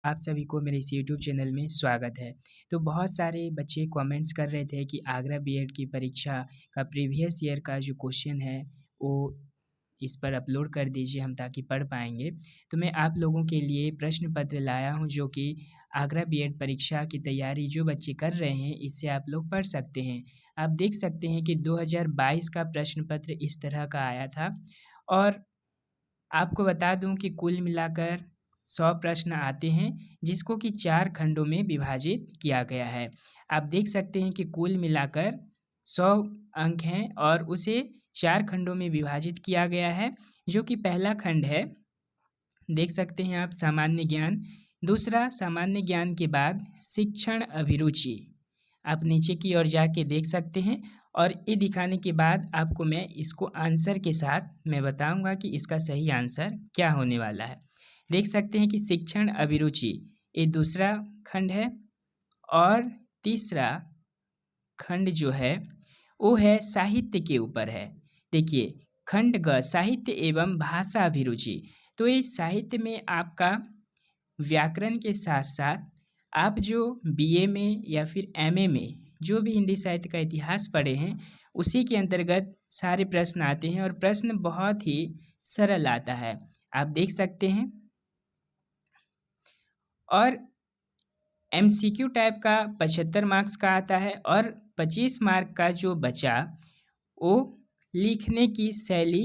आप सभी को मेरे इस यूट्यूब चैनल में स्वागत है। तो बहुत सारे बच्चे कमेंट्स कर रहे थे कि आगरा बीएड की परीक्षा का प्रीवियस ईयर का जो क्वेश्चन है वो इस पर अपलोड कर दीजिए हम ताकि पढ़ पाएँगे। तो मैं आप लोगों के लिए प्रश्न पत्र लाया हूँ जो कि आगरा बीएड परीक्षा की तैयारी जो बच्चे कर रहे हैं इससे आप लोग पढ़ सकते हैं। आप देख सकते हैं कि 2022 का प्रश्न पत्र इस तरह का आया था और आपको बता दूं कि कुल मिलाकर 100 प्रश्न आते हैं जिसको कि 4 खंडों में विभाजित किया गया है। आप देख सकते हैं कि कुल मिलाकर 100 अंक हैं और उसे 4 खंडों में विभाजित किया गया है जो कि पहला खंड है, देख सकते हैं आप सामान्य ज्ञान। दूसरा सामान्य ज्ञान के बाद शिक्षण अभिरुचि, आप नीचे की ओर जाके देख सकते हैं और ये दिखाने के बाद आपको मैं इसको आंसर के साथ मैं बताऊंगा कि इसका सही आंसर क्या होने वाला है। देख सकते हैं कि शिक्षण अभिरुचि ये दूसरा खंड है और तीसरा खंड जो है वो है साहित्य के ऊपर है। देखिए खंड ग साहित्य एवं भाषा अभिरुचि, तो ये साहित्य में आपका व्याकरण के साथ साथ आप जो बीए में या फिर एमए में जो भी हिंदी साहित्य का इतिहास पढ़े हैं उसी के अंतर्गत सारे प्रश्न आते हैं और प्रश्न बहुत ही सरल आता है, आप देख सकते हैं। और एमसीक्यू टाइप का 75 मार्क्स का आता है और 25 मार्क का जो बचा वो लिखने की शैली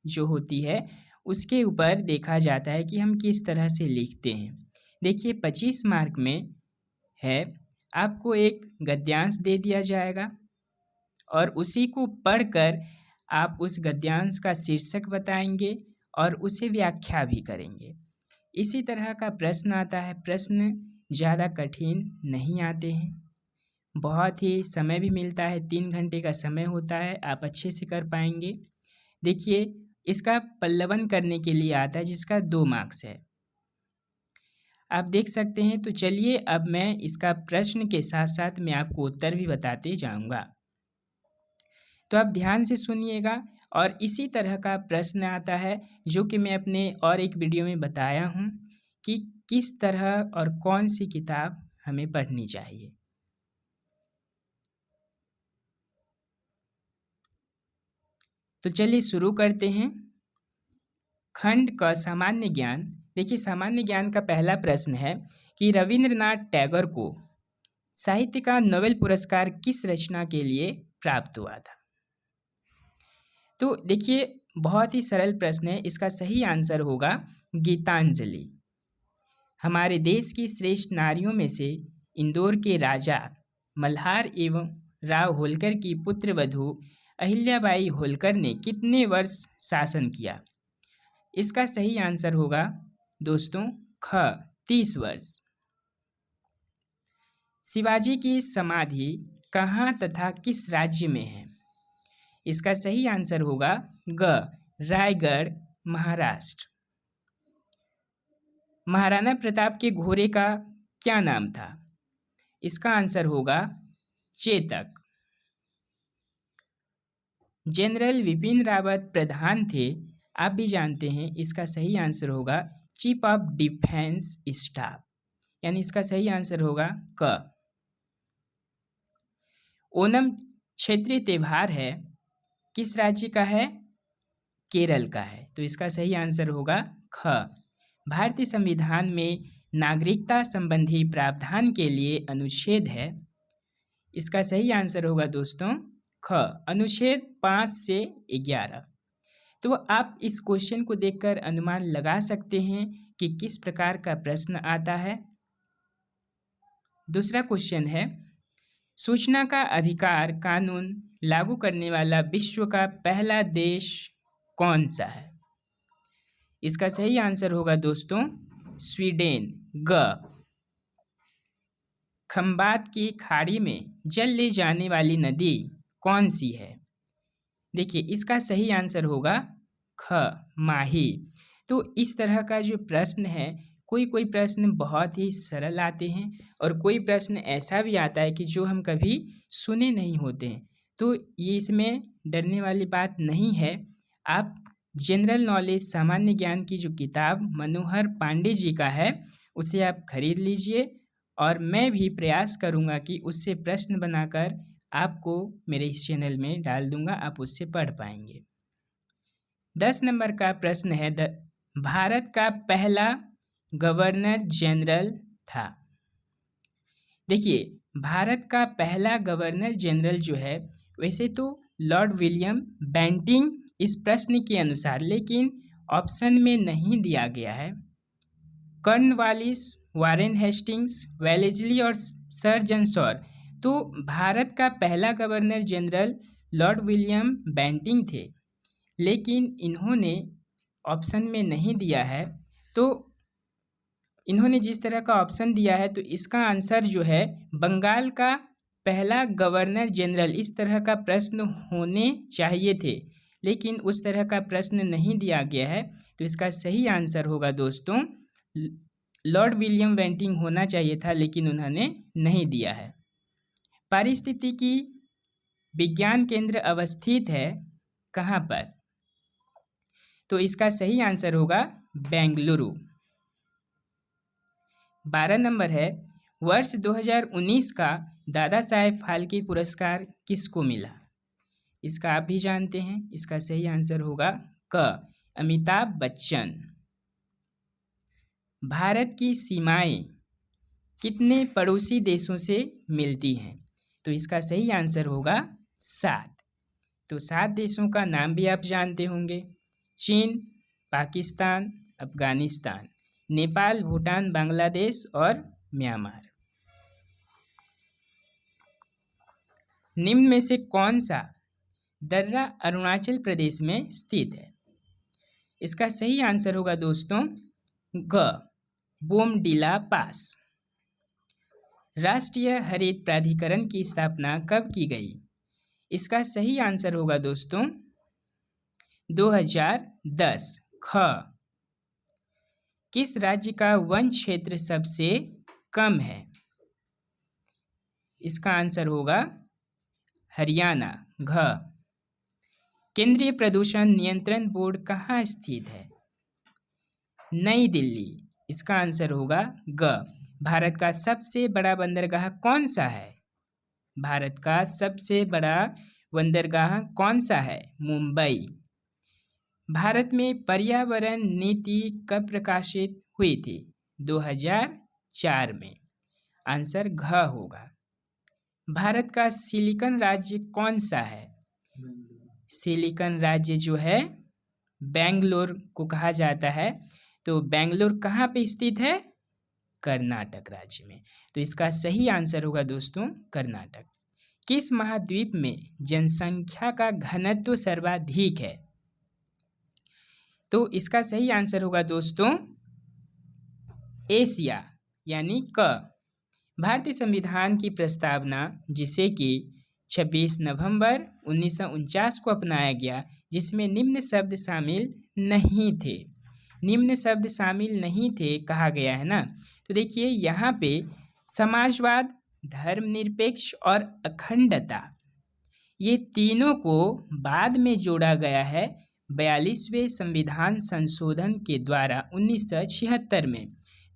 जो होती है उसके ऊपर देखा जाता है कि हम किस तरह से लिखते हैं। देखिए 25 मार्क में है आपको एक गद्यांश दे दिया जाएगा और उसी को पढ़कर आप उस गद्यांश का शीर्षक बताएंगे और उसे व्याख्या भी करेंगे। इसी तरह का प्रश्न आता है। प्रश्न ज़्यादा कठिन नहीं आते हैं, बहुत ही समय भी मिलता है, 3 घंटे का समय होता है, आप अच्छे से कर पाएंगे। देखिए इसका पल्लवन करने के लिए आता है जिसका 2 मार्क्स है, आप देख सकते हैं। तो चलिए अब मैं इसका प्रश्न के साथ साथ मैं आपको उत्तर भी बताते जाऊंगा, तो आप ध्यान से सुनिएगा। और इसी तरह का प्रश्न आता है जो कि मैं अपने और एक वीडियो में बताया हूँ कि किस तरह और कौन सी किताब हमें पढ़नी चाहिए। तो चलिए शुरू करते हैं। खंड का सामान्य ज्ञान। देखिए सामान्य ज्ञान का पहला प्रश्न है कि रविंद्रनाथ टैगोर को साहित्य का नोबेल पुरस्कार किस रचना के लिए प्राप्त हुआ था। तो देखिए बहुत ही सरल प्रश्न है, इसका सही आंसर होगा गीतांजलि। हमारे देश की श्रेष्ठ नारियों में से इंदौर के राजा मल्हार एवं राव होलकर की पुत्र वधू अहिल्याबाई होलकर ने कितने वर्ष शासन किया। इसका सही आंसर होगा दोस्तों ख 30 वर्ष। शिवाजी की समाधि कहाँ तथा किस राज्य में है। इसका सही आंसर होगा ग रायगढ़ महाराष्ट्र। महाराणा प्रताप के घोड़े का क्या नाम था। इसका आंसर होगा चेतक। जनरल विपिन रावत प्रधान थे, आप भी जानते हैं, इसका सही आंसर होगा चीफ ऑफ डिफेंस स्टाफ, यानी इसका सही आंसर होगा क। ओणम क्षेत्रीय त्योहार है, किस राज्य का है, केरल का है, तो इसका सही आंसर होगा ख। भारतीय संविधान में नागरिकता संबंधी प्रावधान के लिए अनुच्छेद है, इसका सही आंसर होगा दोस्तों ख अनुच्छेद 5 से 11। तो आप इस क्वेश्चन को देखकर अनुमान लगा सकते हैं कि किस प्रकार का प्रश्न आता है। दूसरा क्वेश्चन है सूचना का अधिकार कानून लागू करने वाला विश्व का पहला देश कौन सा है। इसका सही आंसर होगा दोस्तों स्वीडन ग। खंबात की खाड़ी में जल ले जाने वाली नदी कौन सी है। देखिए इसका सही आंसर होगा ख माही। तो इस तरह का जो प्रश्न है, कोई कोई प्रश्न बहुत ही सरल आते हैं और कोई प्रश्न ऐसा भी आता है कि जो हम कभी सुने नहीं होते हैं, तो ये इसमें डरने वाली बात नहीं है। आप जनरल नॉलेज सामान्य ज्ञान की जो किताब मनोहर पांडे जी का है उसे आप खरीद लीजिए और मैं भी प्रयास करूँगा कि उससे प्रश्न बनाकर आपको मेरे इस चैनल में डाल दूँगा, आप उससे पढ़ पाएंगे। 10 नंबर का प्रश्न है, भारत का पहला गवर्नर जनरल था। देखिए, भारत का पहला गवर्नर जनरल जो है, वैसे तो लॉर्ड विलियम बेंटिंक इस प्रश्न के अनुसार, लेकिन ऑप्शन में नहीं दिया गया है। कॉर्नवालिस, वारेन हेस्टिंग्स, वेलेस्ली और सर जॉन शॉर। तो भारत का पहला governor general Lord William Bentinck थे, लेकिन इन्होंने ऑप्शन में नहीं दिया है। तो इन्होंने जिस तरह का ऑप्शन दिया है, तो इसका आंसर जो है बंगाल का पहला गवर्नर जनरल, इस तरह का प्रश्न होने चाहिए थे, लेकिन उस तरह का प्रश्न नहीं दिया गया है। तो इसका सही आंसर होगा दोस्तों लॉर्ड विलियम बेंटिंक होना चाहिए था, लेकिन उन्होंने नहीं दिया है। पारिस्थितिकी विज्ञान केंद्र अवस्थित है कहाँ पर? तो इसका सही आंसर होगा बेंगलुरु। 12 नंबर है, वर्ष 2019 का दादा साहेब फाल्के पुरस्कार किसको मिला? इसका आप भी जानते हैं, इसका सही आंसर होगा क, अमिताभ बच्चन। भारत की सीमाएं कितने पड़ोसी देशों से मिलती हैं? तो इसका सही आंसर होगा 7। तो 7 देशों का नाम भी आप जानते होंगे, चीन, पाकिस्तान, अफगानिस्तान, नेपाल, भूटान, बांग्लादेश और म्यांमार। निम्न में से कौन सा दर्रा अरुणाचल प्रदेश में स्थित है? इसका सही आंसर होगा दोस्तों ग, बोमडिला पास। राष्ट्रीय हरित प्राधिकरण की स्थापना कब की गई? इसका सही आंसर होगा दोस्तों 2010। ख, किस राज्य का वन क्षेत्र सबसे कम है? इसका आंसर होगा हरियाणा। घ, केंद्रीय प्रदूषण नियंत्रण बोर्ड कहाँ स्थित है? नई दिल्ली। इसका आंसर होगा ग। भारत का सबसे बड़ा बंदरगाह कौन सा है? भारत का सबसे बड़ा बंदरगाह कौन सा है? मुंबई। भारत में पर्यावरण नीति कब प्रकाशित हुई थी? 2004 में। आंसर घ होगा। भारत का सिलिकॉन राज्य कौन सा है? सिलिकॉन राज्य जो है बेंगलोर को कहा जाता है। तो बेंगलोर कहाँ पे स्थित है? कर्नाटक राज्य में। तो इसका सही आंसर होगा दोस्तों कर्नाटक। किस महाद्वीप में जनसंख्या का घनत्व सर्वाधिक है? तो इसका सही आंसर होगा दोस्तों एशिया, यानी क। भारतीय संविधान की प्रस्तावना, जिसे कि 26 नवंबर 1949 को अपनाया गया, जिसमें निम्न शब्द शामिल नहीं थे, निम्न शब्द शामिल नहीं थे कहा गया है ना। तो देखिए यहाँ पे समाजवाद, धर्मनिरपेक्ष और अखंडता, ये तीनों को बाद में जोड़ा गया है 42वें संविधान संशोधन के द्वारा 1976 में।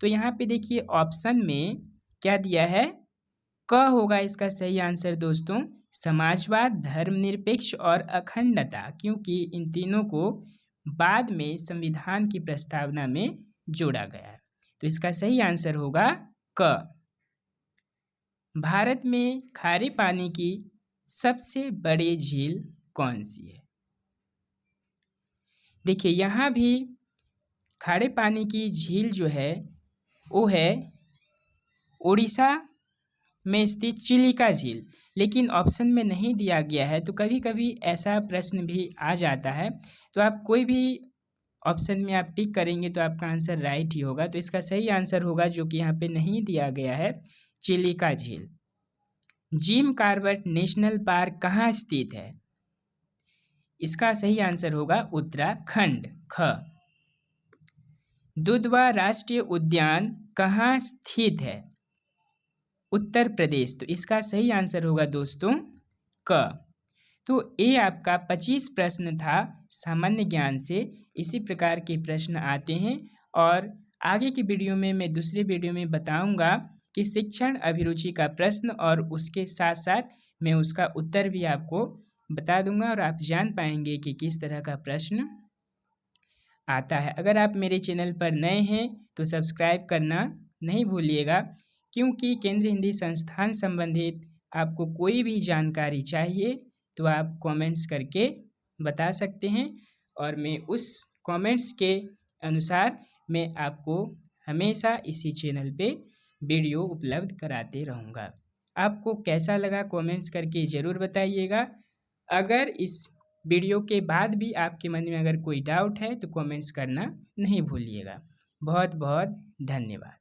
तो यहाँ पे देखिए ऑप्शन में क्या दिया है? क होगा इसका सही आंसर दोस्तों, समाजवाद, धर्मनिरपेक्ष और अखंडता, क्योंकि इन तीनों को बाद में संविधान की प्रस्तावना में जोड़ा गया है। तो इसका सही आंसर होगा क। भारत में खारे पानी की सबसे बड़ी झील कौन सी है? देखिए यहाँ भी खारे पानी की झील जो है वो है उड़ीसा में स्थित चिलिका झील, लेकिन ऑप्शन में नहीं दिया गया है। तो कभी कभी ऐसा प्रश्न भी आ जाता है, तो आप कोई भी ऑप्शन में आप टिक करेंगे तो आपका आंसर राइट ही होगा। तो इसका सही आंसर होगा, जो कि यहाँ पे नहीं दिया गया है, चिलिका झील। जिम कॉर्बेट नेशनल पार्क कहाँ स्थित है? इसका सही आंसर होगा उत्तराखंड। ख, दुधवा राष्ट्रीय उद्यान कहाँ स्थित है? उत्तर प्रदेश। तो इसका सही आंसर होगा दोस्तों क। तो ये आपका 25 प्रश्न था सामान्य ज्ञान से। इसी प्रकार के प्रश्न आते हैं और आगे की वीडियो में मैं दूसरे वीडियो में बताऊंगा कि शिक्षण अभिरुचि का प्रश्न, और उसके साथ साथ मैं उसका उत्तर भी आपको बता दूंगा और आप जान पाएंगे कि किस तरह का प्रश्न आता है। अगर आप मेरे चैनल पर नए हैं तो सब्सक्राइब करना नहीं भूलिएगा, क्योंकि केंद्रीय हिंदी संस्थान संबंधित आपको कोई भी जानकारी चाहिए तो आप कमेंट्स करके बता सकते हैं, और मैं उस कमेंट्स के अनुसार मैं आपको हमेशा इसी चैनल पे वीडियो उपलब्ध कराते रहूँगा। आपको कैसा लगा कमेंट्स करके ज़रूर बताइएगा। अगर इस वीडियो के बाद भी आपके मन में अगर कोई डाउट है तो कमेंट्स करना नहीं भूलिएगा। बहुत बहुत धन्यवाद।